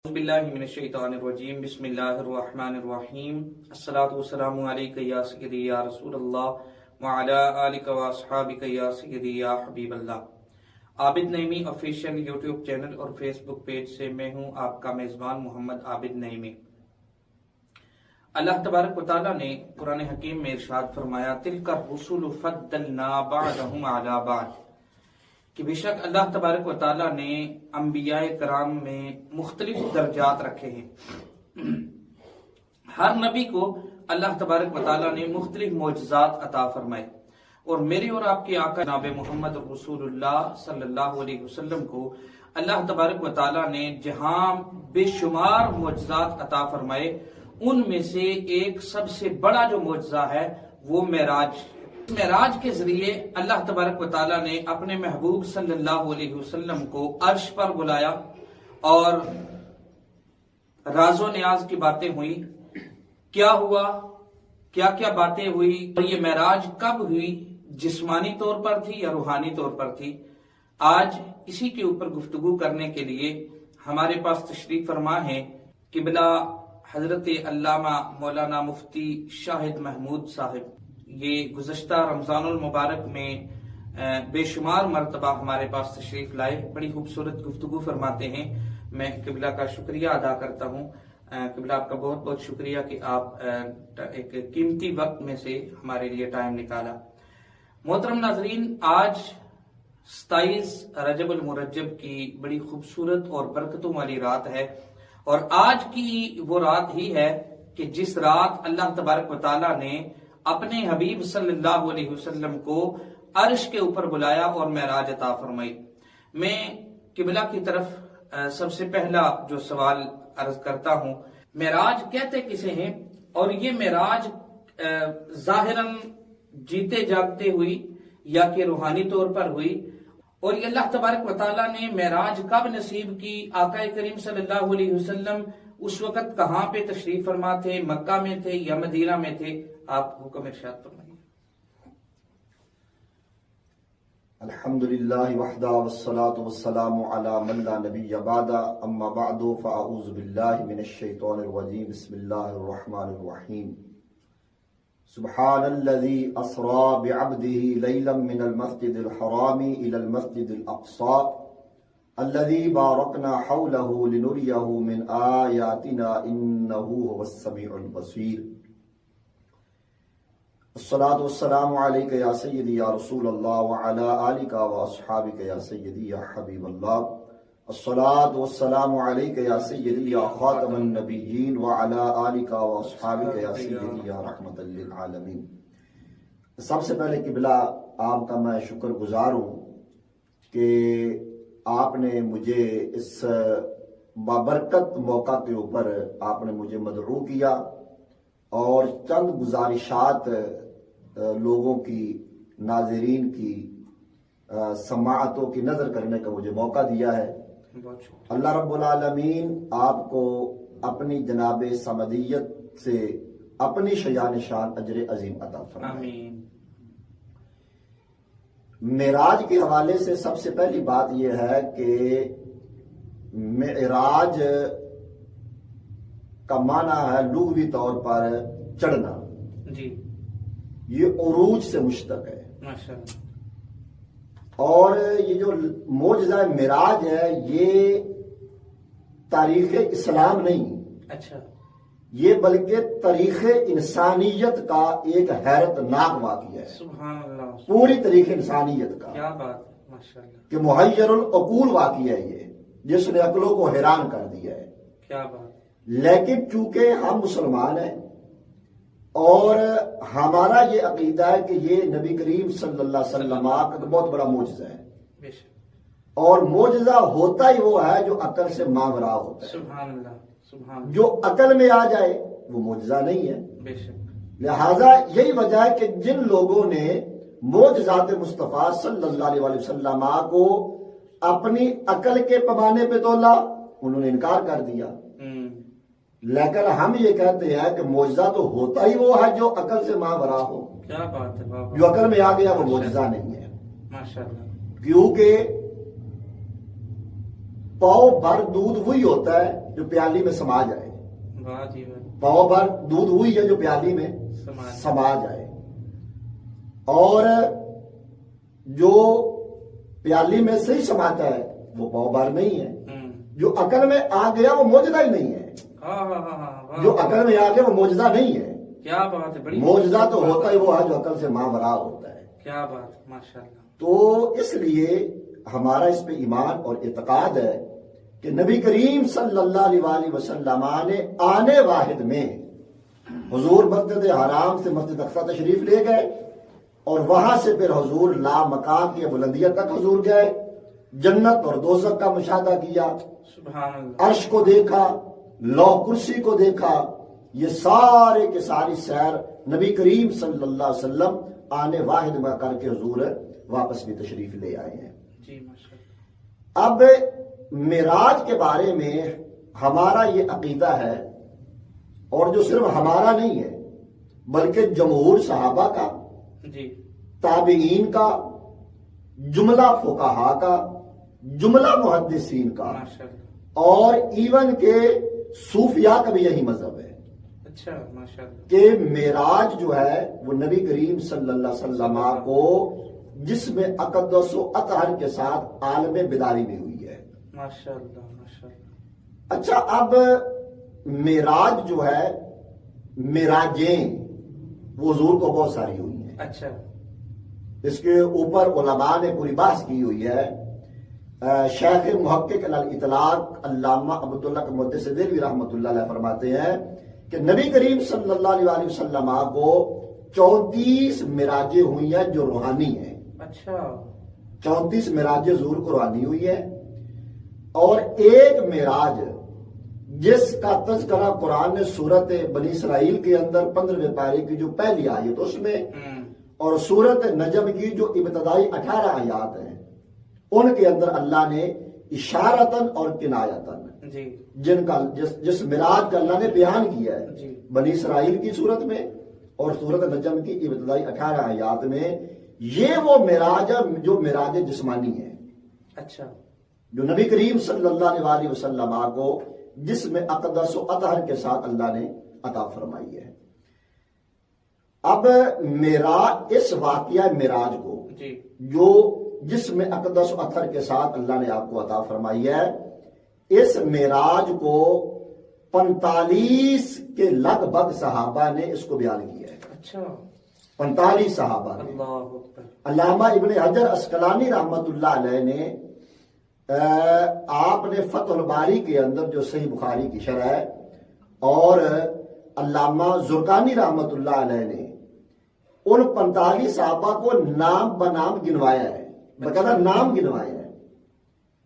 اعوذ باللہ من الشیطان الرجیم بسم اللہ الرحمن الرحیم الصلاۃ والسلام علیک یا سیدی یا رسول اللہ وعلی آلک و اصحابک یا سیدی یا حبیب اللہ۔ عابد نعیمی آفیشیل یوٹیوب چینل اور فیس بک پیج سے میں ہوں آپ کا میزبان محمد عابد نعیمی۔ اللہ تبارک و تعالیٰ نے قرآن حکیم میں ارشاد فرمایا تلک الرسل فضلنا بعضهم علی بعض، کہ بے شک اللہ تبارک و تعالیٰ نے انبیاء کرام میں مختلف درجات رکھے ہیں۔ ہر نبی کو اللہ تبارک و تعالیٰ نے مختلف معجزات عطا فرمائے، اور میرے اور آپ کے آقا جناب محمد رسول اللہ صلی اللہ علیہ وسلم کو اللہ تبارک و تعالیٰ نے جہاں بے شمار معجزات عطا فرمائے، ان میں سے ایک سب سے بڑا جو معجزہ ہے وہ معراج کے ذریعے اللہ تبارک و تعالیٰ نے اپنے محبوب صلی اللہ علیہ وسلم کو عرش پر بلایا، اور راز و نیاز کی باتیں ہوئی، کیا ہوا، کیا کیا باتیں ہوئی، اور یہ معراج کب ہوئی، جسمانی طور پر تھی یا روحانی طور پر تھی۔ آج اسی کے اوپر گفتگو کرنے کے لیے ہمارے پاس تشریف فرما ہے قبلہ حضرت علامہ مولانا مفتی شاہد محمود صاحب۔ یہ گزشتہ رمضان المبارک میں بے شمار مرتبہ ہمارے پاس تشریف لائے، بڑی خوبصورت گفتگو فرماتے ہیں۔ میں قبلہ کا شکریہ ادا کرتا ہوں۔ قبلہ آپ کا بہت بہت شکریہ کہ آپ ایک قیمتی وقت میں سے ہمارے لیے ٹائم نکالا۔ محترم ناظرین، آج 27 رجب المرجب کی بڑی خوبصورت اور برکتوں والی رات ہے، اور آج کی وہ رات ہی ہے کہ جس رات اللہ تبارک و تعالیٰ نے اپنے حبیب صلی اللہ علیہ وسلم کو عرش کے اوپر بلایا اور معراج عطا فرمائی۔ میں قبلہ کی طرف سب سے پہلا جو سوال عرض کرتا ہوں، معراج کہتے کسے ہیں، اور یہ معراج ظاہراً جیتے جاگتے ہوئی یا کہ روحانی طور پر ہوئی، اور یہ اللہ تبارک و تعالیٰ نے معراج کب نصیب کی، آقا کریم صلی اللہ علیہ وسلم اس وقت کہاں پہ تشریف فرما تھے، مکہ میں تھے یا مدینہ میں تھے؟ آپ حکم ارشاد فرمائیے۔ الحمدللہ وحدہ والصلاة والسلام علی من لا نبی بعد، اما بعد فاعوذ باللہ من الشیطان الرجیم، بسم اللہ الرحمن الرحیم۔ سبحان الذي اسرى بعبده ليلا من المسجد الحرام الى المسجد الاقصى الذي باركنا حوله لنريه من آياتنا انه هو السميع البصير۔ الصلاة والسلام عليك يا سيدي يا رسول الله وعلى آلك واصحابك يا سيدي يا حبيب الله۔ الصلاة والسلام عليك يا سيدي يا خاتم النبيين وعلى آلك واصحابك يا سيدي يا رحمة للعالمين۔ سب سے پہلے قبلہ آپ کا میں شکر گزار ہوں کہ آپ نے مجھے اس بابرکت موقع کے اوپر آپ نے مجھے مدعو کیا، اور چند گزارشات لوگوں کی، ناظرین کی سماعتوں کی نظر کرنے کا مجھے موقع دیا ہے۔ اللہ رب العالمین آپ کو اپنی جناب صمدیت سے اپنی شیان شان اجر عظیم عطا فرمائے۔ معراج کے حوالے سے سب سے پہلی بات یہ ہے کہ معراج کا معنی ہے لغوی طور پر چڑھنا، جی، یہ عروج سے مشتق ہے، ماشاءاللہ۔ اور یہ جو معجزہ معراج ہے یہ تاریخ اسلام نہیں، اچھا، یہ بلکہ تاریخ انسانیت کا ایک حیرت ناک واقعہ ہے، سبحان اللہ، پوری تاریخ انسانیت کا، کیا بات ہے، ماشاءاللہ، کہ محیر العقول واقعہ ہے یہ، جس نے عقلوں کو حیران کر دیا ہے، کیا بات۔ لیکن چونکہ ہم مسلمان ہیں اور ہمارا یہ عقیدہ ہے کہ یہ نبی کریم صلی اللہ علیہ وسلم کا بہت بڑا معجزہ ہے، اور معجزہ ہوتا ہی وہ ہے جو عقل سے ماورا ہوتا ہے، سبحان اللہ، سبحان اللہ، جو عقل میں آ جائے وہ معجزہ نہیں ہے۔ بے شک، لہذا یہی وجہ ہے کہ جن لوگوں نے معجزات مصطفیٰ صلی اللہ علیہ وسلم کو اپنی عقل کے پیمانے پہ تولا، انہوں نے انکار کر دیا، لیکن ہم یہ کہتے ہیں کہ معجزہ تو ہوتا ہی وہ ہے جو عقل سے ماورا ہو، کیا بات ہے، جو عقل میں آ گیا وہ معجزہ نہیں ہے، ماشاءاللہ، کیونکہ پاؤ بھر دودھ وہی ہوتا ہے جو پیالی میں سما جائے، واہ جی واہ، پاؤ بھر دودھ ہوئی ہے جو پیالی میں سما جائے، اور جو پیالی میں سے ہی سماتا ہے وہ پاؤ بھر نہیں ہے، جو عقل میں آ گیا وہ معجزہ ہی نہیں ہے، جو عقل میں آ گیا وہ معجزہ نہیں ہے، کیا بات ہے، بڑی معجزہ تو ہوتا ہی وہ ہے جو عقل سے ماورا ہوتا ہے۔ کیا بات، ماشاء اللہ۔ تو اس لیے ہمارا اس پہ ایمان اور اعتقاد ہے کہ نبی کریم صلی اللہ علیہ وآلہ وسلم نے آنے واحد میں حضور مسجد حرام سے مسجد اقصی تشریف لے گئے، اور وہاں سے پھر حضور لا مقام کی بلندیت تک حضور گئے، جنت اور دوزخ کا مشاہدہ کیا، سبحان اللہ، عرش کو دیکھا، لوح کرسی کو دیکھا، یہ سارے کے ساری سیر نبی کریم صلی اللہ علیہ وسلم آنے واحد میں کر کے حضور واپس بھی تشریف لے آئے ہیں۔ جی ماشاء اللہ۔ اب معراج کے بارے میں ہمارا یہ عقیدہ ہے، اور جو صرف ہمارا نہیں ہے بلکہ جمہور صحابہ کا، جی، تابعین کا، جملہ فقہا کا، جملہ محدثین کا، ماشاء اللہ، اور ایون کے صوفیاء کا بھی یہی مذہب ہے اچھا ماشاء اللہ، کہ معراج جو ہے وہ نبی کریم صلی اللہ علیہ وسلم کو جسم اقدس و اطہر کے ساتھ عالم بیداری میں ہوئی ہے۔ ماشاء اللہ، ماشاء اللہ۔ اچھا، اب معراج جو ہے، معراجیں وہ حضور کو بہت ساری ہوئی ہیں، اچھا، اس کے اوپر علماء نے پوری بحث کی ہوئی ہے۔ شیخ محقق الاطلاق علامہ عبداللہ محدث دہلوی رحمۃ اللہ علیہ فرماتے ہیں کہ نبی کریم صلی اللہ علیہ وآلہ وسلم کو 34 معراجیں ہوئی ہیں جو روحانی ہیں، اچھا، 34 معراجیں حضور کو روحانی ہوئی ہے، اور ایک معراج جس کا تذکرہ قرآن نے سورت بنی اسرائیل کے اندر 15ویں پارے کی جو پہلی آیت اس میں، اور سورت نجم کی جو ابتدائی 18 آیات ہیں ان کے اندر اللہ نے اشارتاً اور کنایتاً جی، جن کا جس معراج کا اللہ نے بیان کیا ہے جی، بنی اسرائیل کی صورت میں اور سورت نجم کی ابتدائی 18 آیات میں، یہ وہ معراج ہے جو معراج جسمانی ہے، اچھا، جو نبی کریم صلی اللہ علیہ وآلہ وسلم کو جسم اقدس و اطہر کے ساتھ اللہ نے عطا فرمائی ہے۔ اب معراج، اس واقعہ معراج کو جی، جو جسم اقدس و اطہر کے ساتھ اللہ نے آپ کو عطا فرمائی ہے، اس معراج کو 45 کے لگ بھگ صحابہ نے اس کو بیان کیا ہے، اچھا، 45 صحابہ نے۔ اللہ اکبر، علامہ ابن حجر عسقلانی رحمت اللہ علیہ نے آپ نے فتح الباری کے اندر جو صحیح بخاری کی شرح ہے، اور علامہ زرقانی رحمت اللہ علیہ نے ان 45 صحابہ کو نام بنام گنوایا ہے، باقاعدہ نام گنوایا ہے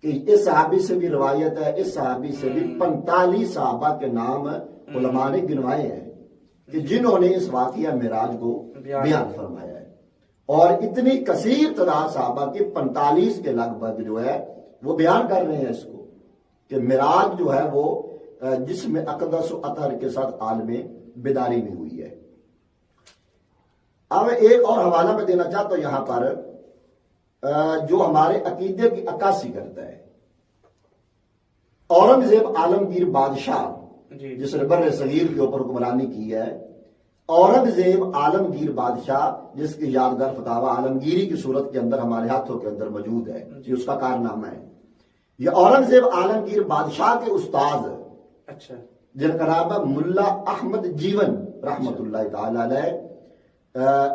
کہ اس صحابی سے بھی روایت ہے، اس صحابی سے بھی 45 صحابہ کے نام علماء نے گنوائے ہیں کہ جنہوں نے اس واقعہ معراج کو بیان فرمایا ہے، اور اتنی کثیر تعداد صحابہ کے 45 کے لگ بھگ جو ہے وہ بیان کر رہے ہیں اس کو کہ معراج جو ہے وہ جسم اقدس و اطہر کے ساتھ عالم بیداری میں ہوئی ہے۔ اب ایک اور حوالہ میں دینا چاہتا ہوں یہاں پر، جو ہمارے عقیدے کی عکاسی کرتا ہے۔ اورنگزیب عالمگیر بادشاہ جس نے بر صغیر کے اوپر حکمرانی کی ہے، اورنگزیب عالمگیر بادشاہ جس کی یادگار فتاوی عالمگیری کی صورت کے اندر ہمارے ہاتھوں کے اندر موجود ہے، یہ اس کا کارنامہ ہے۔ یہ اورنگزیب عالمگیر بادشاہ کے استاد، اچھا، جن کا نام ہے ملا احمد جیون رحمت اللہ تعالی علیہ،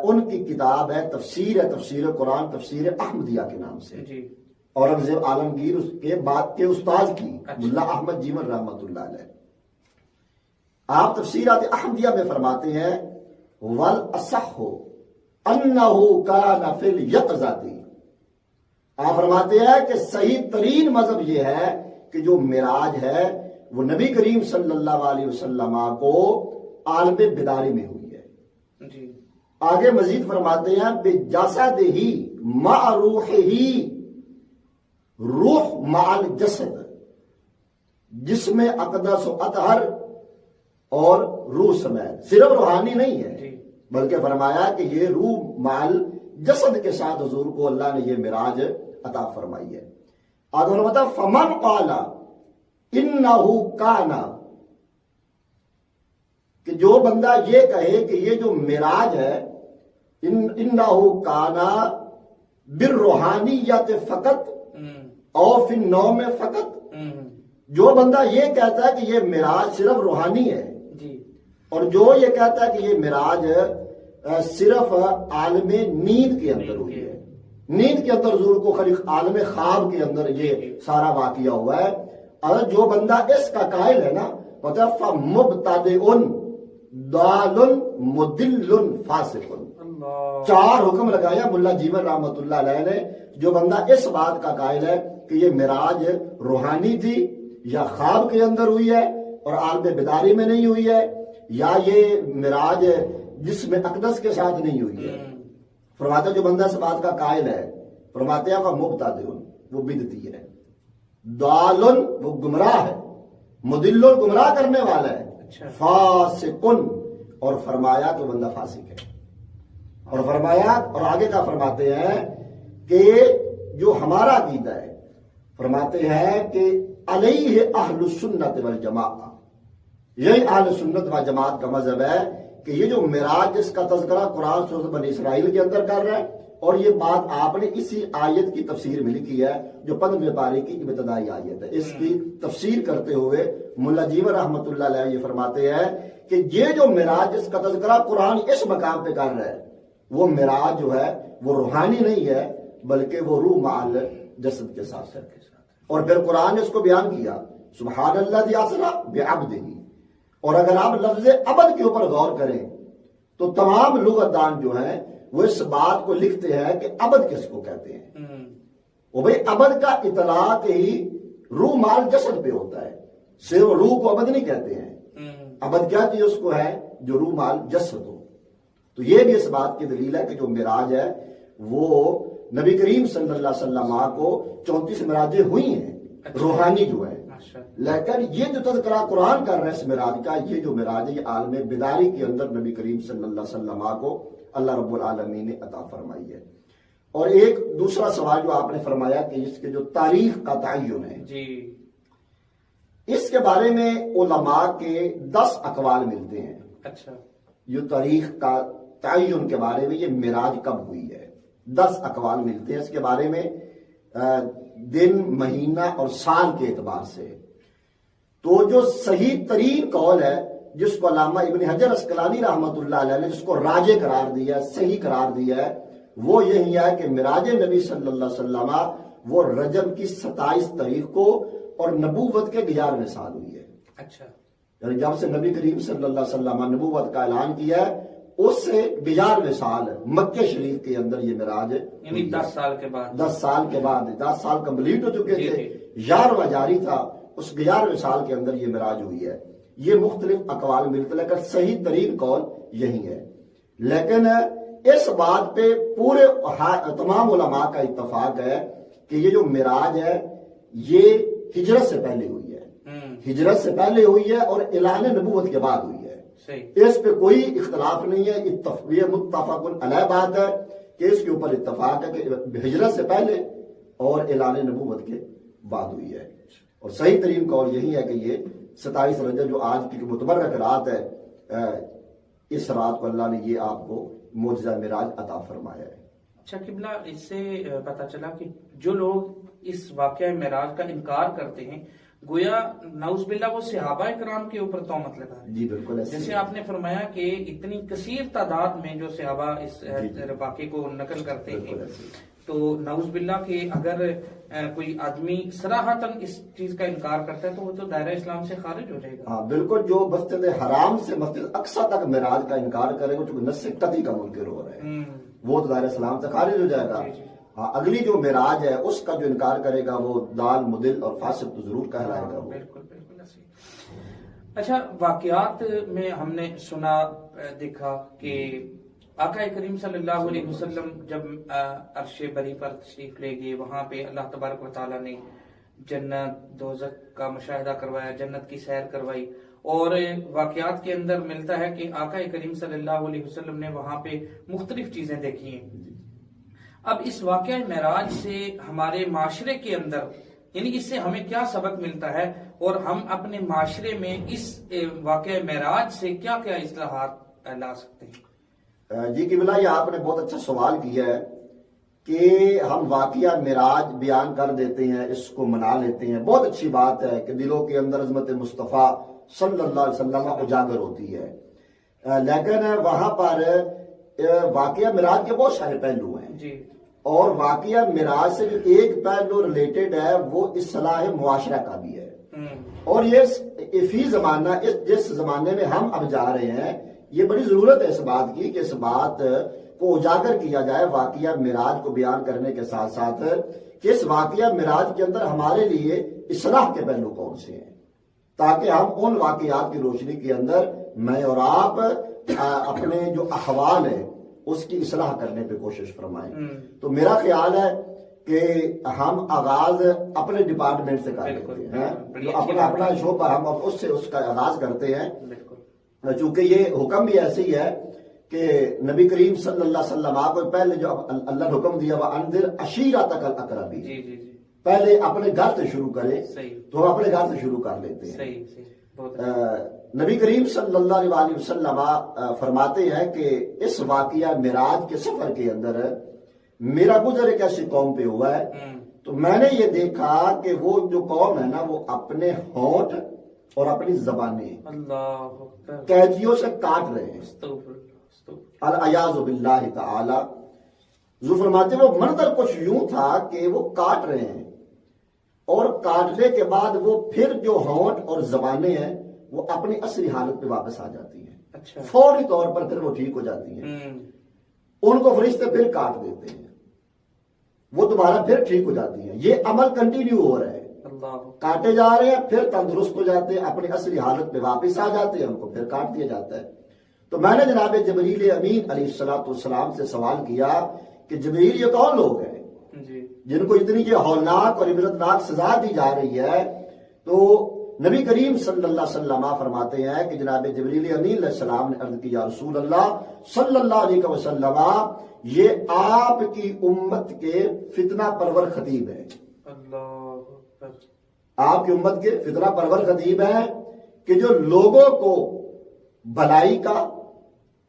ان کی کتاب ہے تفسیر قرآن، تفسیر احمدیہ کے نام سے، جی، اورنگزیب عالمگیر اس کے بعد کے استاد کی ملا احمد جیون رحمت اللہ علیہ۔ آپ تفسیرات احمدیہ میں فرماتے ہیں وَالْأَصَحُّ أَنَّهُ كَانَ فِي الْيَقْظَةِ، آپ فرماتے ہیں کہ صحیح ترین مذہب یہ ہے کہ جو معراج ہے وہ نبی کریم صلی اللہ علیہ وسلم کو عالم بیداری میں ہوئی ہے۔ جی، آگے مزید فرماتے ہیں بِجَسَدِهِ مَعَ رُوحِهِ، روح مع الجسد، جسم اقدس و اطہر اور روح سمیت، صرف روحانی نہیں ہے بلکہ فرمایا کہ یہ روح مع الجسد کے ساتھ حضور کو اللہ نے یہ معراج عطا فرمائی ہے۔ آگے فرماتا فمن قال انہو کانا، کہ جو بندہ یہ کہے کہ یہ جو معراج ہے انہو کانا بالروحانیت فقط او فی النوم فقط، جو بندہ یہ کہتا ہے کہ یہ معراج صرف روحانی ہے اور جو یہ کہتا ہے کہ یہ معراج صرف عالم نیند کے اندر ہوئی ہے، نیند کے اندر ضرور کو خلیق عالم خواب کے اندر یہ سارا واقعہ ہوا ہے، اور جو بندہ اس کا قائل ہے نا فَمُبْتَدِعٌ ضَالٌ مُضِلٌ فاسق، چار حکم لگایا ملا جیون رحمت اللہ علیہ نے، جو بندہ اس بات کا قائل ہے کہ یہ معراج روحانی تھی یا خواب کے اندر ہوئی ہے اور عالم بیداری میں نہیں ہوئی ہے، یا یہ معراج جسم اقدس کے ساتھ نہیں ہوئی ہے، فرماتے جو بندہ اس بات کا قائل ہے فرماتے ہیں فَمُبْتَدِعٌ، وہ بدعتی ہے، ضَالٌ وہ گمراہ ہے، مضل گمراہ کرنے والا ہے، فاسقن اور فرمایا تو بندہ فاسق ہے، اور فرمایا اور آگے کا فرماتے ہیں کہ جو ہمارا عقیدہ ہے فرماتے ہیں کہ علیہ اہل السنت والجماعہ، یہی اہل سنت و جماعت کا مذہب ہے کہ یہ جو معراج جس کا تذکرہ قرآن سورۃ بنی اسرائیل کے اندر کر رہا ہے، اور یہ بات آپ نے اسی آیت کی تفسیر میں لکھی ہے جو 15ویں پارے کی ابتدائی آیت ہے، اس کی تفسیر کرتے ہوئے ملا جیون رحمت اللہ علیہ یہ فرماتے ہیں کہ یہ جو معراج جس کا تذکرہ قرآن اس مقام پہ کر رہا ہے وہ معراج جو ہے وہ روحانی نہیں ہے بلکہ وہ روح مع جسد کے ساتھ ہے، اور پھر قرآن نے اس کو بیان کیا سبحان الذی اسری بعبدہ، اور اگر آپ لفظ عبد کے اوپر غور کریں تو تمام لغت دان جو ہیں وہ اس بات کو لکھتے ہیں کہ عبد کس کو کہتے ہیں، وہ بھئی عبد کا اطلاق ہی روح مال جسد پہ ہوتا ہے، صرف روح کو عبد نہیں کہتے ہیں، عبد کیا چیز اس کو ہے جو روح مال جسد ہو، تو یہ بھی اس بات کی دلیل ہے کہ جو معراج ہے وہ نبی کریم صلی اللہ علیہ وسلم کو 34 معراجیں ہوئی ہیں روحانی جو ہے، لیکن یہ جو تذکرہ قرآن کر رہا ہے اس معراج کا، یہ جو معراج ہے یہ عالم بیداری کے اندر نبی کریم صلی اللہ علیہ وسلم کو اللہ رب العالمین نے عطا فرمائی ہے۔ اور ایک دوسرا سوال جو آپ نے فرمایا کہ اس کے جو تاریخ کا تعین ہے جی، اس کے بارے میں علماء کے 10 اقوال ملتے ہیں، اچھا، یہ تاریخ کا تعین کے بارے میں یہ معراج کب ہوئی ہے 10 اقوال ملتے ہیں اس کے بارے میں، دن مہینہ اور سال کے اعتبار سے، تو جو صحیح ترین قول ہے جس کو علامہ ابن حجر اسقلانی رحمت اللہ علیہ نے جس کو راجح قرار دیا ہے، صحیح قرار دیا ہے، وہ یہی ہے کہ معراج نبی صلی اللہ علیہ وسلم وہ رجب کی 27 تاریخ کو اور نبوت کے 11ویں سال ہوئی ہے، اچھا، یعنی جب سے نبی کریم صلی اللہ علیہ وسلم نبوت کا اعلان کیا ہے اس سے 11ویں سال مکہ شریف کے اندر یہ معراج یعنی 10 سال کے بعد 10 سال کے بعد 10 سال کمپلیٹ ہو چکے تھے، 11واں جاری تھا، اس 11ویں سال کے اندر یہ معراج ہوئی ہے۔ یہ مختلف اقوال ملتے لیکن صحیح ترین قول یہی ہے، لیکن اس بات پہ پورے تمام علماء کا اتفاق ہے کہ یہ جو معراج ہے یہ ہجرت سے پہلے ہوئی ہے، ہجرت سے پہلے ہوئی ہے اور اعلان نبوت کے بعد ہوئی ہے، اس پہ کوئی اختلاف نہیں ہے، یہ متفق علیہ بات ہے کہ اس کے اوپر اتفاق ہے کہ ہجرت سے پہلے اور اعلان نبوت کے بعد ہوئی ہے، اور صحیح ترین قول یہی ہے کہ یہ 27 رجب جو آج کی متبرک رات ہے، اس رات کو اللہ نے یہ آپ کو معجزہ معراج عطا فرمایا ہے۔ اچھا قبلہ، اس سے پتہ چلا کہ جو لوگ اس واقعہ معراج کا انکار کرتے ہیں گویا نعوذ باللہ وہ صحابہ کرام کے اوپر تہمت لگا رہے ہیں۔ جی بالکل، جیسے آپ نے فرمایا کہ اتنی کثیر تعداد میں جو صحابہ اس واقعے کو نقل کرتے ہیں، تو نعوذ باللہ کہ اگر کوئی آدمی صراحتاً اس چیز کا انکار کرتا ہے تو وہ تو دائرہ اسلام سے خارج ہو جائے گا۔ ہاں بالکل، جو مسجد حرام سے مسجد اقصی تک معراج کا انکار کرے گا چونکہ نص قطعی کا منکر ہو رہا ہے، وہ تو دائرہ اسلام سے خارج ہو جائے گا۔ ہاں، اگلی جو معراج ہے اس کا جو انکار کرے گا وہ ضال مضل اور فاسق تو ضرور کہلائے گا۔ بالکل بالکل صحیح۔ اچھا، واقعات میں ہم نے سنا دیکھا کہ آقا کریم صلی اللہ علیہ وسلم جب عرش بری پر تشریف لے گئے، وہاں پہ اللہ تبارک و تعالیٰ نے جنت دوزخ کا مشاہدہ کروایا، جنت کی سیر کروائی، اور واقعات کے اندر ملتا ہے کہ آقا کریم صلی اللہ علیہ وسلم نے وہاں پہ مختلف چیزیں دیکھی ہیں۔ اب اس واقعہ معراج سے ہمارے معاشرے کے اندر یعنی اس سے ہمیں کیا سبق ملتا ہے اور ہم اپنے معاشرے میں اس واقعہ معراج سے کیا کیا اصلاحات لا سکتے ہیں؟ جی قبلہ، یہ آپ نے بہت اچھا سوال کیا ہے کہ ہم واقعہ معراج بیان کر دیتے ہیں، اس کو منا لیتے ہیں. بہت اچھی بات ہے کہ دلوں کے اندر عظمت مصطفیٰ صلی اللہ علیہ وسلم اجاگر ہوتی ہے، لیکن وہاں پر واقعہ معراج کے بہت سارے پہلو ہیں جی. اور واقعہ معراج سے جو ایک پہلو ریلیٹڈ ہے وہ اصلاح معاشرہ کا بھی ہے. اور یہ فی زمانہ جس زمانے میں ہم اب جا رہے ہیں، یہ بڑی ضرورت ہے اس بات کی کہ اس بات کو اجاگر کیا جائے واقعہ معراج کو بیان کرنے کے ساتھ ساتھ کہ اس واقعہ معراج کے اندر ہمارے لیے اصلاح کے پہلو کون سے ہیں، تاکہ ہم ان واقعات کی روشنی کے اندر میں اور آپ اپنے جو احوال ہے اس کی اصلاح کرنے پہ کوشش فرمائیں. تو میرا خیال ہے کہ ہم آغاز اپنے ڈپارٹمنٹ سے کر لیتے ہیں، جو اپنا شعبہ ہم اس سے اس کا آغاز کرتے ہیں. چونکہ یہ حکم بھی ایسے ہی ہے کہ نبی کریم صلی اللہ علیہ وسلم آپ کو پہلے جو اللہ نے حکم دیا وَأَنذِرْ عَشِيرَتَكَ الْأَقْرَبِينَ، پہلے اپنے گھر سے شروع کرے، تو ہم اپنے گھر سے شروع کر لیتے ہیں. نبی کریم صلی اللہ علیہ وسلم فرماتے ہیں کہ اس واقعہ معراج کے سفر کے اندر میرا گزر ایک ایسی قوم پہ ہوا ہے، تو میں نے یہ دیکھا کہ وہ جو قوم ہے نا وہ اپنے ہونٹ اور اپنی زبانیں قیدیوں سے کاٹ رہے ہیں، العیاذ باللہ تعالی. جو فرماتے ہیں وہ منظر کچھ یوں تھا کہ وہ کاٹ رہے ہیں اور کاٹنے کے بعد وہ پھر جو ہونٹ اور زبانیں ہیں وہ اپنی اصلی حالت پہ واپس آ جاتی ہیں، فوری طور پر پھر وہ ٹھیک ہو جاتی ہیں. ان کو فرشتے پھر کاٹ دیتے ہیں، وہ دوبارہ پھر ٹھیک ہو جاتی ہیں. یہ عمل کنٹینیو ہو رہا ہے، کاٹے جا رہے ہیں، پھر تندرست ہو جاتے ہیں، اپنی اصلی حالت پہ واپس آ جاتے ہیں، ان کو پھر کاٹ دیا جاتا ہے. تو میں نے جناب جبریل امین علیہ السلام سے سوال کیا کہ جبریل یہ کون لوگ ہیں جن کو اتنی یہ ہولناک اور عبرتناک سزا دی جا رہی ہے؟ تو نبی کریم صلی اللہ علیہ وسلم فرماتے ہیں کہ جناب جبریل امین علیہ السلام نے عرض کی یا رسول اللہ صلی اللہ علیہ وسلم، یہ آپ کی امت کے فتنہ پرور خطیب ہیں. آپ کی امت کے فتنہ پرور خطیب ہیں کہ جو لوگوں کو بھلائی کا،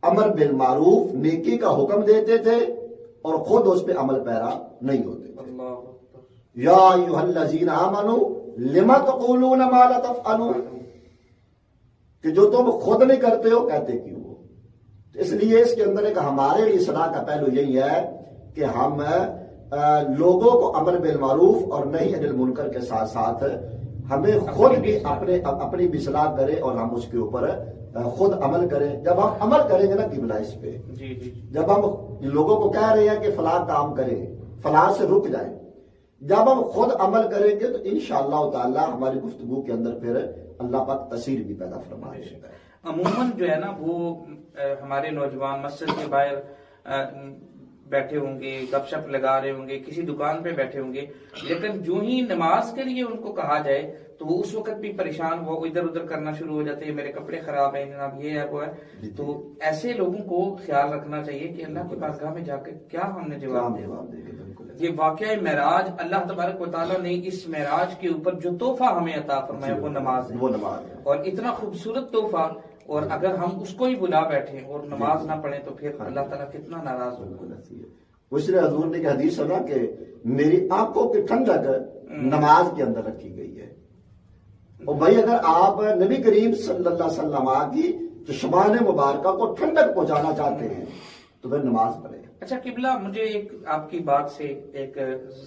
امر بالمعروف، نیکی کا حکم دیتے تھے اور خود اس پہ عمل پیرا نہیں ہوتے تھے. یا ایھا الذین آمنوا لما تقولون ما لا تفعلون، کہ جو تم خود نہیں کرتے ہو کہتے کیوں ہو. اس لیے اس کے اندر ایک ہمارے لیے اصلاح کا پہلو یہی ہے کہ ہم لوگوں کو امر بالمعروف اور نہی عن المنکر کے ساتھ ساتھ ہمیں خود بھی اپنی بھی اصلاح کریں اور ہم اس کے اوپر خود عمل کریں. جب ہم عمل کریں گے نا قبلہ اس پہ، جب ہم لوگوں کو کہہ رہے ہیں کہ فلاں کام کریں، فلاں سے رک جائیں، جب ہم خود عمل کریں گے تو انشاءاللہ تعالی ہماری گفتگو کے اندر پھر اللہ پاک تاثیر بھی پیدا فرمائے گا. عموماً جو ہے نا وہ ہمارے نوجوان مسجد کے باہر بیٹھے ہوں گے، گپ شپ لگا رہے ہوں گے، کسی دکان پہ بیٹھے ہوں گے، لیکن جو ہی نماز کے لیے ان کو کہا جائے تو وہ اس وقت بھی پریشان ہو، ادھر ادھر کرنا شروع ہو جاتے ہیں، میرے کپڑے خراب ہیں جناب، یہ ہے وہ ہے. تو ایسے لوگوں کو خیال رکھنا چاہیے کہ اللہ کی بارگاہ میں جا کے کیا ہم نے جواب دیا. یہ واقعہ معراج، اللہ تبارک و تعالیٰ نے اس معراج کے اوپر جو تحفہ ہمیں عطا فرمایا وہ نماز ہے، اور اتنا خوبصورت تحفہ، اور اگر ہم اس کو ہی بلا بیٹھیں اور نماز نہ پڑھیں تو پھر اللہ تعالیٰ کتنا ناراض ہوگا. اس لیے حضور نے حدیث سنا کہ میری آنکھوں کی ٹھنڈک نماز کے اندر رکھی گئی ہے. اور بھائی اگر آپ نبی کریم صلی اللہ علیہ وسلم کی چشمان مبارکہ کو ٹھنڈک پہنچانا چاہتے ہیں تو پھر نماز پڑھیں. اچھا قبلہ، مجھے ایک آپ کی بات سے ایک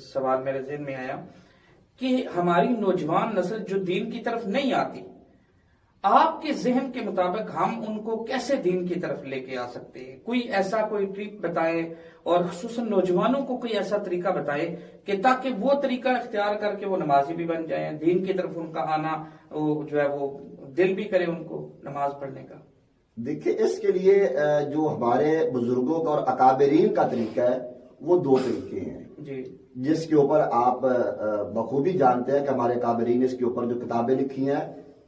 سوال میرے ذہن میں آیا کہ ہماری نوجوان نسل جو دین کی طرف نہیں آتی، آپ کے ذہن کے مطابق ہم ان کو کیسے دین کی طرف لے کے آ سکتے ہیں؟ کوئی ایسا کوئی ٹرک بتائے، اور خصوصاً نوجوانوں کو کوئی ایسا طریقہ بتائے کہ تاکہ وہ طریقہ اختیار کر کے وہ نمازی بھی بن جائیں، دین کی طرف ان کا آنا جو ہے وہ دل بھی کرے ان کو نماز پڑھنے کا. دیکھیں اس کے لیے جو ہمارے بزرگوں کا اور اکابرین کا طریقہ ہے وہ دو طریقے ہیں جی، جس کے اوپر آپ بخوبی جانتے ہیں کہ ہمارے اکابرین اس کے اوپر جو کتابیں لکھی ہیں،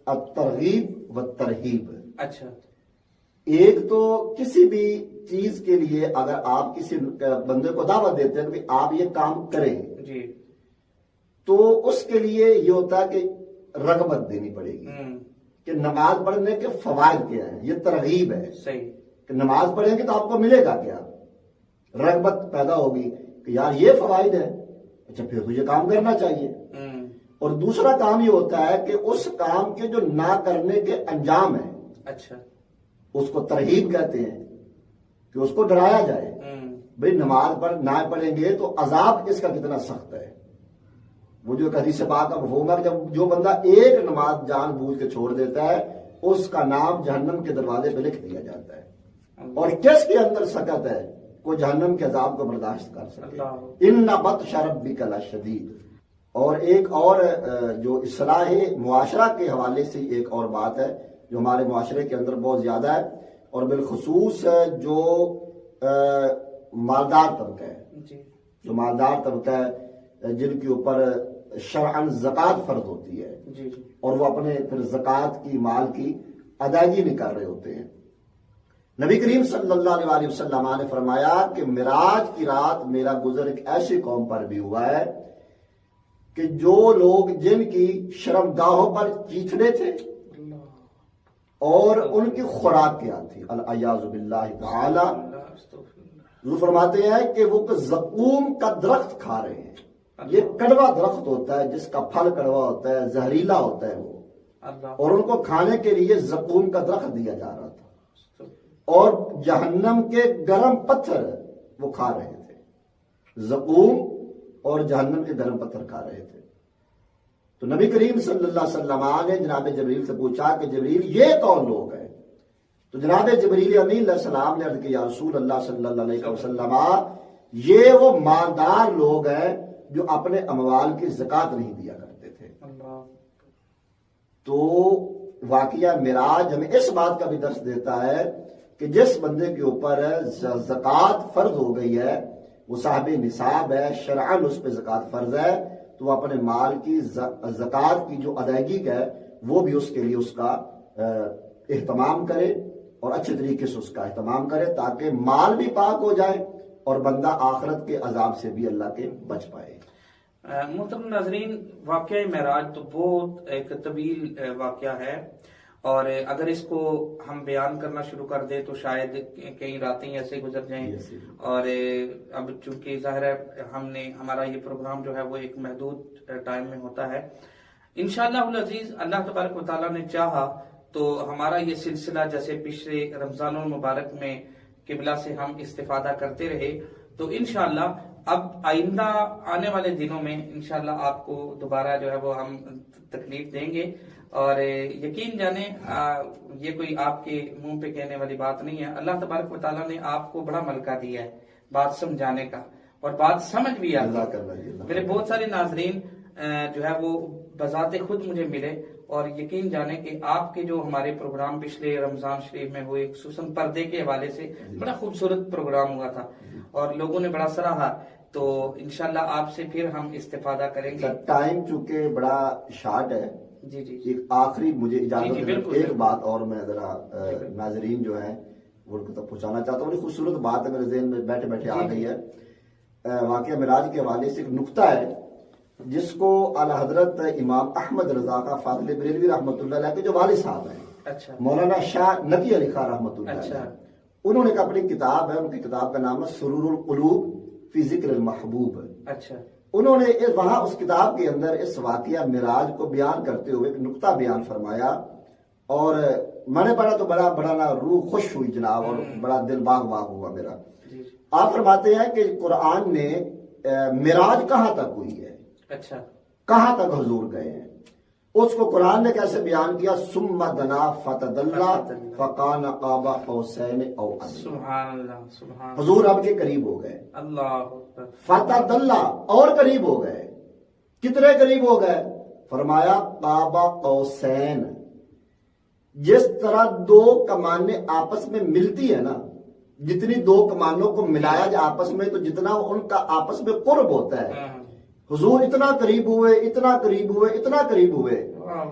الترغیب والترہیب. اچھا، ایک تو کسی بھی چیز کے لیے اگر آپ کسی بندے کو دعوت دیتے ہیں کہ آپ یہ کام کریں جی، تو اس کے لیے یہ ہوتا ہے کہ رغبت دینی پڑے گی کہ نماز پڑھنے کے فوائد کیا ہیں، یہ ترغیب ہے صحیح کہ نماز پڑھیں گے تو آپ کو ملے گا کیا، رغبت پیدا ہوگی کہ یار یہ فوائد ہے، اچھا پھر تو یہ کام کرنا چاہیے۔ اور دوسرا کام یہ ہوتا ہے کہ اس کام کے جو نہ کرنے کے انجام ہیں، اچھا اس کو ترغیب کہتے ہیں کہ اس کو ڈرایا جائے، بھئی نماز نہ پڑھیں گے تو عذاب اس کا کتنا سخت ہے۔ وہ جو حدیث پاک کا مفہوم ہے، جب جو بندہ ایک نماز جان بوجھ کے چھوڑ دیتا ہے اس کا نام جہنم کے دروازے پہ لکھ دیا جاتا ہے، اور کس کے اندر سکت ہے وہ جہنم کے عذاب کو برداشت کر سکے۔ ان بطش ربک لشدید۔ اور ایک اور جو اصلاح معاشرہ کے حوالے سے ایک اور بات ہے جو ہمارے معاشرے کے اندر بہت زیادہ ہے، اور بالخصوص جو مالدار طبقہ ہے، جو مالدار طبقہ ہے جن کے اوپر شرعاً زکوٰۃ فرض ہوتی ہے اور وہ اپنے پھر زکوٰۃ کی مال کی ادائیگی نہیں کر رہے ہوتے ہیں۔ نبی کریم صلی اللہ علیہ وسلم نے فرمایا کہ معراج کی رات میرا گزر ایک ایسی قوم پر بھی ہوا ہے کہ جو لوگ جن کی شرمگاہوں پر چیتنے تھے اور ان کی خوراک کیا تھی، العیاذ باللہ تعالی، وہ فرماتے ہیں کہ وہ زقوم کا درخت کھا رہے ہیں۔ یہ کڑوا درخت ہوتا ہے جس کا پھل کڑوا ہوتا ہے، زہریلا ہوتا ہے وہ، اور ان کو کھانے کے لیے زقوم کا درخت دیا جا رہا تھا، اور جہنم کے گرم پتھر وہ کھا رہے تھے، زقوم اور جہنم کے گرم پتھر کھا رہے تھے۔ تو نبی کریم صلی اللہ علیہ وسلم نے جناب جبریل سے پوچھا کہ جبریل یہ کون لوگ ہیں؟ تو جناب جبریل امین علیہ السلام نے عرض کیا یا رسول اللہ صلی اللہ علیہ وسلم، یہ وہ مالدار لوگ ہیں جو اپنے اموال کی زکوٰۃ نہیں دیا کرتے تھے۔ تو واقعہ معراج ہمیں اس بات کا بھی درس دیتا ہے کہ جس بندے کے اوپر زکوٰۃ فرض ہو گئی ہے، وہ صاحب نصاب ہے، شرعاً اس پہ زکوٰۃ فرض ہے، تو وہ اپنے مال کی زکوٰۃ کی جو ادائیگی ہے وہ بھی اس کے لیے اس کا اہتمام کرے اور اچھے طریقے سے اس کا اہتمام کرے تاکہ مال بھی پاک ہو جائے اور بندہ آخرت کے عذاب سے بھی اللہ کے بچ پائے۔ محترم ناظرین، واقعہ معراج تو بہت ایک طویل واقعہ ہے، اور اگر اس کو ہم بیان کرنا شروع کر دیں تو شاید کئی راتیں ایسے گزر جائیں، اور اب چونکہ ظاہر ہے ہمارا یہ پروگرام جو ہے وہ ایک محدود ٹائم میں ہوتا ہے۔ انشاءاللہ العزیز اللہ تبارک و تعالیٰ نے چاہا تو ہمارا یہ سلسلہ جیسے پچھلے رمضان المبارک میں قبلہ سے ہم استفادہ کرتے رہے، تو انشاءاللہ اب آئندہ آنے والے دنوں میں انشاءاللہ آپ کو دوبارہ جو ہے وہ ہم تکلیف دیں گے، اور یقین جانیں یہ کوئی آپ کے منہ پہ کہنے والی بات نہیں ہے۔ اللہ تبارک و تعالیٰ نے آپ کو بڑا ملکہ دیا ہے بات سمجھانے کا، اور بات سمجھ بھی آتی ہے۔ میرے بہت سارے ناظرین جو ہے وہ بذات خود مجھے ملے، اور یقین جانیں کہ آپ کے جو ہمارے پروگرام پچھلے رمضان شریف میں ہوئے خصوصاً پردے کے حوالے سے بڑا خوبصورت پروگرام ہوا تھا اور لوگوں نے بڑا سراہا، تو انشاءاللہ آپ سے پھر ہم استفادہ کریں گے۔ ٹائم چونکہ بڑا شارٹ ہے، جی جی ایک آخری مجھے اجازت ہے، بالکل ایک بات اور میں ذرا ناظرین جو ہیں وہ ان کو تک پہنچانا چاہتا ہوں۔ بڑی خوبصورت بات ہے، میرے ذہن میں بیٹھے بیٹھے آ گئی ہے۔ واقعہ معراج کے حوالے سے ایک نقطہ ہے جس کو اعلی حضرت امام احمد رضا خان فاضل بریلوی رحمۃ اللہ علیہ کے جو والد صاحب ہیں، مولانا شاہ نقی علی خان رحمۃ اللہ علیہ، انہوں نے ایک اپنی کتاب ہے، ان کی کتاب کا نام ہے سرور القلوب فی ذکر المحبوب۔ انہوں نے وہاں اس کتاب کے اندر اس واقعہ معراج کو بیان کرتے ہوئے ایک نقطہ بیان فرمایا، اور میں نے پڑھا تو بڑا نا روح خوش ہوئی جناب، اور بڑا دل باغ باغ ہوا میرا۔ آپ فرماتے ہیں کہ قرآن نے معراج کہاں تک ہوئی ہے، کہاں تک حضور گئے ہیں، اس کو قرآن نے کیسے بیان کیا؟ ثم دنا فتدلی فکان قاب قوسین او ادنی۔ سبحان اللہ، سبحان اللہ، حضور اب کے قریب ہو گئے، اللہ فتدلی اور قریب ہو گئے۔ کتنے قریب ہو گئے؟ فرمایا قاب قوسین، جس طرح دو کمانیں آپس میں ملتی ہے نا، جتنی دو کمانوں کو ملایا جائے آپس میں تو جتنا ان کا آپس میں قرب ہوتا ہے، حضور اتنا قریب ہوئے، اتنا قریب ہوئے، اتنا قریب ہوئے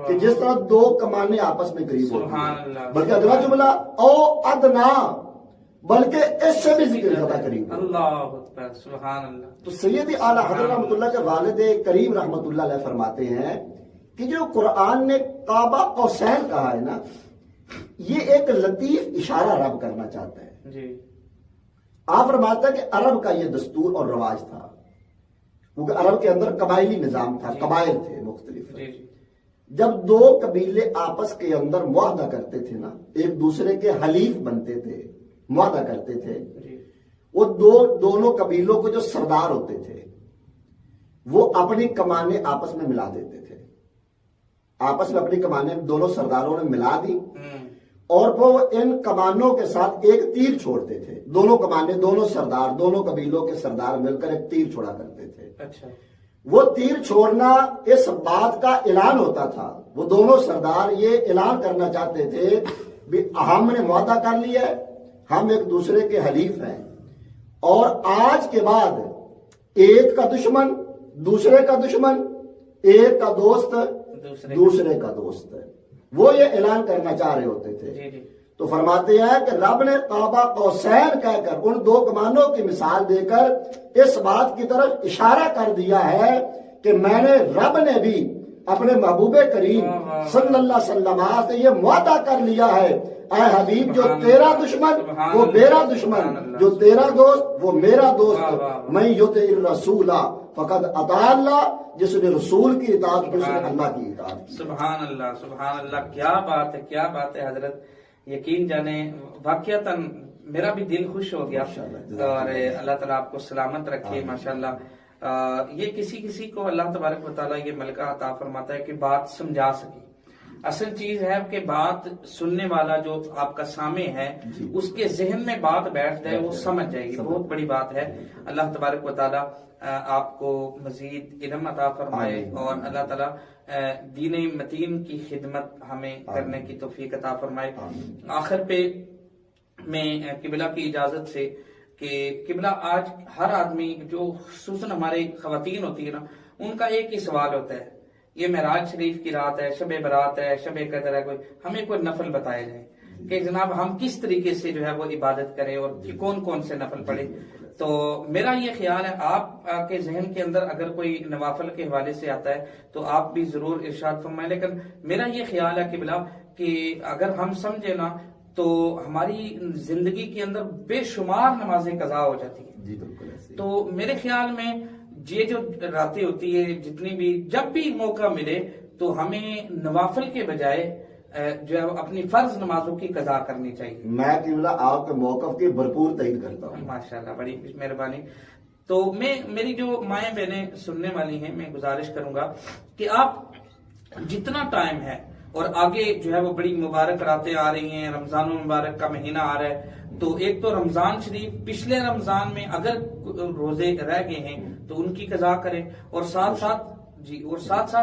کہ جس طرح دو کمانیں آپس میں قریب ہوتی ہیں۔ بلکہ اگلا جملہ او ادنا، بلکہ اس سے بھی ذکر زیادہ قریب ہو۔ اللہ اکبر، سبحان اللہ۔ تو سیدی اعلیٰ حضرت رحمۃ اللہ کے والد کریم رحمۃ اللہ علیہ فرماتے ہیں کہ جو قرآن نے کعبہ قوسین کہا ہے نا، یہ ایک لطیف اشارہ رب کرنا چاہتا ہے۔ جی آپ فرماتا ہے کہ عرب کا یہ دستور اور رواج تھا، کیونکہ عرب کے اندر قبائلی نظام تھا، قبائل تھے مختلف۔ جی جب دو قبیلے آپس کے اندر معاہدہ کرتے تھے نا، ایک دوسرے کے حلیف بنتے تھے، معاہدہ کرتے تھے، جی وہ دونوں قبیلوں کو جو سردار ہوتے تھے وہ اپنی کمانیں آپس میں ملا دیتے تھے، آپس میں اپنی کمانیں دونوں سرداروں نے ملا دی، اور وہ ان کمانوں کے ساتھ ایک تیر چھوڑتے تھے۔ دونوں کمانیں، دونوں سردار، دونوں قبیلوں کے سردار مل کر ایک تیر چھوڑا کرتے تھے۔ اچھا، وہ تیر چھوڑنا اس بات کا اعلان ہوتا تھا، وہ دونوں سردار یہ اعلان کرنا چاہتے تھے بھی ہم نے معاہدہ کر لیا ہے، ہم ایک دوسرے کے حلیف ہیں، اور آج کے بعد ایک کا دشمن دوسرے کا دشمن، ایک کا دوست دوسرے کا دوست، وہ یہ اعلان کرنا چاہ رہے ہوتے تھے۔ جی جی تو فرماتے ہیں کہ رب نے کعبہ قوسین کہہ کر، ان دو کمانوں کی مثال دے کر اس بات کی طرف اشارہ کر دیا ہے کہ میں نے، رب نے بھی اپنے محبوب کریم صلی اللہ علیہ وسلم سے یہ معاہدہ کر لیا ہے، اے حبیب جو تیرا دشمن وہ میرا دشمن، جو تیرا دوست وہ میرا دوست، میں یطع الرسول فقد اطاع اللہ، جس نے رسول کی اطاعت کی اس نے اللہ کی اطاعت کی۔ سبحان اللہ، سبحان اللہ، کیا بات ہے، کیا بات ہے حضرت، یقین جانے واقعتاً میرا بھی دل خوش ہو گیا، اور اللہ تعالیٰ آپ کو سلامت رکھے ماشاءاللہ۔ یہ کسی کو اللہ تبارک و تعالیٰ یہ ملکہ عطا فرماتا ہے کہ بات سمجھا سکے۔ اصل چیز ہے کہ بات سننے والا جو آپ کا سامع ہے اس کے ذہن میں بات بیٹھ جائے، وہ سمجھ جائے گی، بہت بڑی بات ہے۔ اللہ تبارک و تعالیٰ آپ کو مزید علم عطا فرمائے، اور اللہ تعالیٰ دین متین کی خدمت ہمیں کرنے کی توفیق عطا فرمائے۔ آخر پہ میں قبلہ کی اجازت سے کہ قبلہ آج ہر آدمی جو خصوصاً ہمارے خواتین ہوتی ہے نا، ان کا ایک ہی سوال ہوتا ہے، یہ معراج شریف کی رات ہے، شب برات ہے، شب قدر ہے، ہمیں کوئی نفل بتایا جائے کہ جناب ہم کس طریقے سے جو ہے وہ عبادت کریں اور کون کون سے نفل پڑھیں۔ تو میرا یہ خیال ہے آپ کے ذہن کے اندر اگر کوئی نوافل کے حوالے سے آتا ہے تو آپ بھی ضرور ارشاد فرمائیں، لیکن میرا یہ خیال ہے قبلہ کہ اگر ہم سمجھے نا تو ہماری زندگی کے اندر بے شمار نمازیں قضا ہو جاتی ہیں۔ جی بالکل ایسے۔ تو میرے خیال میں یہ جو راتیں ہوتی ہے، جتنی بھی جب بھی موقع ملے تو ہمیں نوافل کے بجائے جو ہے اپنی فرض نمازوں کی قضا کرنی چاہیے۔ میں قبلہ آپ کے موقف کی بھرپور تائید کرتا ہوں۔ ماشاءاللہ، بڑی مہربانی۔ تو میری جو مائیں بہنیں سننے والی ہیں، میں گزارش کروں گا کہ آپ جتنا ٹائم ہے، اور آگے جو ہے وہ بڑی مبارک راتیں آ رہی ہیں، رمضان المبارک کا مہینہ آ رہا ہے، تو ایک تو رمضان شریف پچھلے رمضان میں اگر روزے رہ گئے ہیں تو ان کی قضا کریں، اور ساتھ ساتھ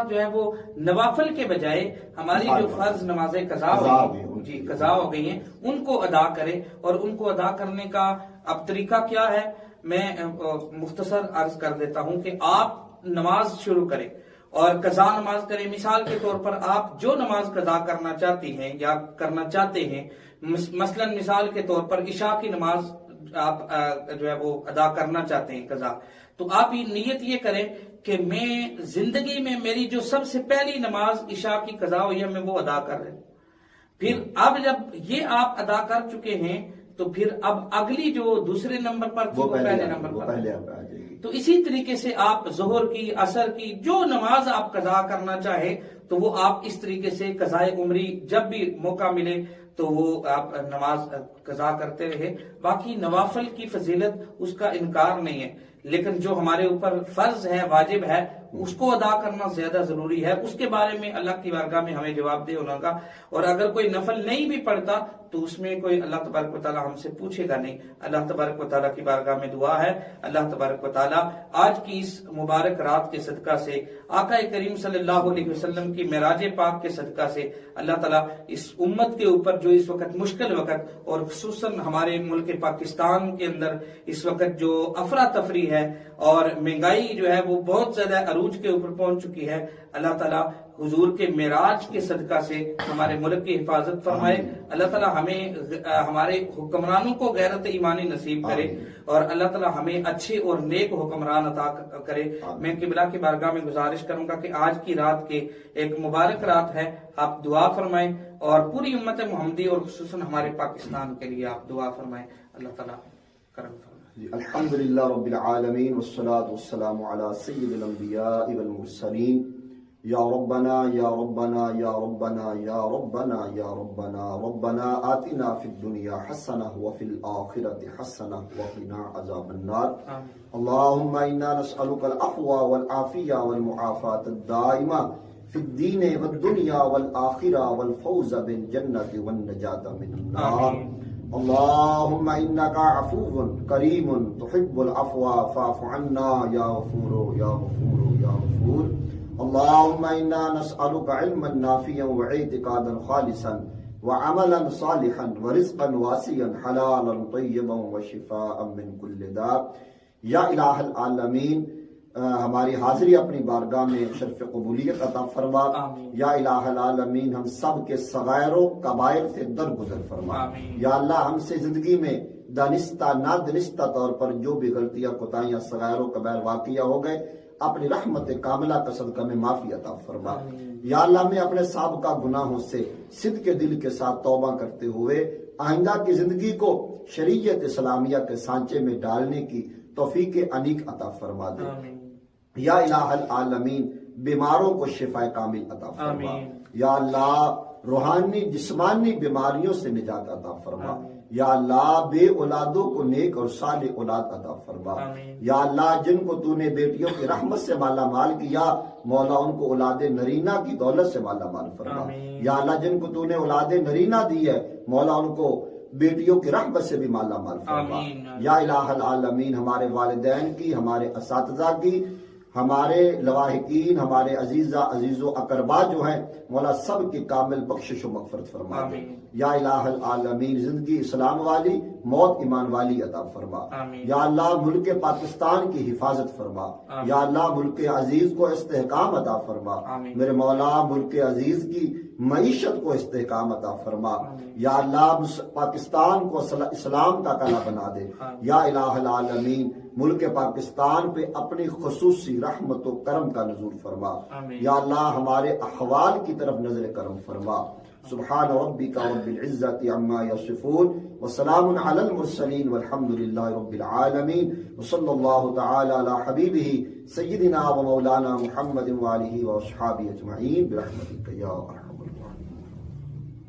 جو ہے وہ نوافل کے بجائے ہماری جو فرض نمازیں قضا ہو گئی ہیں ان کو ادا کریں۔ اور ان کو ادا کرنے کا اب طریقہ کیا ہے، میں مختصر عرض کر دیتا ہوں کہ آپ نماز شروع کریں اور قضا نماز کریں۔ مثال کے طور پر آپ جو نماز قضا کرنا چاہتی ہیں یا کرنا چاہتے ہیں، مثلا مثال کے طور پر عشاء کی نماز آپ جو ہے وہ ادا کرنا چاہتے ہیں قضا، تو آپ نیت یہ کریں کہ میں زندگی میں میری جو سب سے پہلی نماز عشاء کی قضا ہوئی ہے میں وہ ادا کر رہا ہوں۔ پھر اب جب یہ آپ ادا کر چکے ہیں تو پھر اب اگلی جو دوسرے نمبر پر تھی وہ پہلے نمبر پر آ جائے گی۔ تو اسی طریقے سے آپ ظہر کی، عصر کی جو نماز آپ قضا کرنا چاہے تو وہ آپ اس طریقے سے قضائے عمری جب بھی موقع ملے تو وہ آپ نماز قضا کرتے رہے۔ باقی نوافل کی فضیلت اس کا انکار نہیں ہے، لیکن جو ہمارے اوپر فرض ہے، واجب ہے، اس کو ادا کرنا زیادہ ضروری ہے۔ اس کے بارے میں اللہ کی بارگاہ میں ہمیں جواب دہ ہونا کا، اور اگر کوئی نفل نہیں بھی پڑھتا تو اس میں کوئی اللہ تبارک و تعالیٰ ہم سے پوچھے گا نہیں۔ اللہ تبارک و تعالیٰ کی بارگاہ میں دعا ہے، اللہ تبارک و تعالیٰ آج کی اس مبارک رات کے صدقہ سے، آقا کریم صلی اللہ علیہ وسلم کی معراج پاک کے صدقہ سے، اللہ تعالیٰ اس امت کے اوپر جو اس وقت مشکل وقت، اور خصوصاً ہمارے ملک پاکستان کے اندر اس وقت جو افراتفری ہے اور مہنگائی جو ہے وہ بہت زیادہ عروج کے اوپر پہنچ چکی ہے. اللہ تعالیٰ حضور کے معراج کے صدقہ سے ہمارے ملک کی حفاظت فرمائے. اللہ تعالیٰ ہمیں ہمارے حکمرانوں کو غیرت ایمانی نصیب کرے اور اللہ تعالیٰ ہمیں اچھے اور نیک حکمران عطا کرے. میں قبلہ کی بارگاہ میں گزارش کروں گا کہ آج کی رات کے ایک مبارک رات ہے، آپ دعا فرمائیں اور پوری امت محمدی اور خصوصاً ہمارے پاکستان کے لیے آپ دعا فرمائیں. اللہ تعالیٰ کرم فرمائے. الحمدللہ رب العالمین والصلاة والسلام علی سید الانبیاء والمرسلین. یا ربنا یا ربنا یا ربنا یا ربنا یا ربنا ربنا آتنا فی الدنیا حسنہ وفی الآخرۃ حسنہ وقنا عذاب النار. اللہم انا نسألک العفو والعافیہ والمعافاة الدائمہ فی الدین والدنیا والآخرہ والفوز بالجنۃ والنجاة من النار. اللہم انکا عفو کریم تحب العفو فاعف عنا یا غفور یا غفور یا غفور. اللہم انا نسألک علما نافعا واعتقادا خالصا وعملا صالحا ورزقا واسعا حلالا طیبا وشفاء من کل داء. یا الہ العالمین ہماری حاضری اپنی بارگاہ میں شرف قبولیت عطا فرما. یا الہ العالمین ہم سب کے صغائر و کبائر سے درگزر فرما. یا اللہ ہم سے زندگی میں دانستہ نادانستہ طور پر جو بھی غلطیاں کوتاہیاں صغائر و کبائر واقعہ ہو گئے اپنی رحمت کاملہ کا صدقہ میں معافی عطا فرما. یا اللہ میں اپنے سابقہ گناہوں سے صدق کے دل کے ساتھ توبہ کرتے ہوئے آئندہ کی زندگی کو شریعت اسلامیہ کے سانچے میں ڈالنے کی توفیق انیق عطا فرما دے. یا الہ العالمین بیماروں کو شفا کامل عطا فرما. یا اللہ روحانی جسمانی بیماریوں سے نجات عطا فرما. یا اللہ بے اولادوں کو نیک اور صالح اولاد عطا فرما. یا اللہ جن کو تو نے بیٹیوں کی رحمت سے مالا مال کیا مولا ان کو اولاد نرینہ کی دولت سے مالا مال فرما. یا اللہ جن کو تو نے اولاد نرینہ دی ہے مولا ان کو بیٹیوں کی رحمت سے بھی مالا مال فرما. یا الہ العالمین ہمارے والدین کی، ہمارے اساتذہ کی، ہمارے لواحقین، ہمارے عزیز و اقربا جو ہیں مولا سب کی کامل بخشش و مغفرت فرما دے. یا الہ العالمین زندگی اسلام والی موت ایمان والی عطا فرما. یا اللہ ملک پاکستان کی حفاظت فرما. یا اللہ ملک عزیز کو استحکام عطا فرما. میرے مولا ملک عزیز کی معیشت کو استحکام عطا فرما. یا اللہ پاکستان کو اسلام کا قلعہ بنا دے. یا الہ العالمین ملک پاکستان پہ اپنی خصوصی رحمت و کرم کا نزول فرما. یا اللہ ہمارے احوال کی طرف نظر کرم فرما. سبحان ربک رب العزت عما یصفون وسلام علی المرسلین والحمد للہ رب العالمین وصلی اللہ تعالی علی حبیبہ سیدنا و مولانا محمد وآلہ واصحابہ اجمعین برحمتک یا ارحم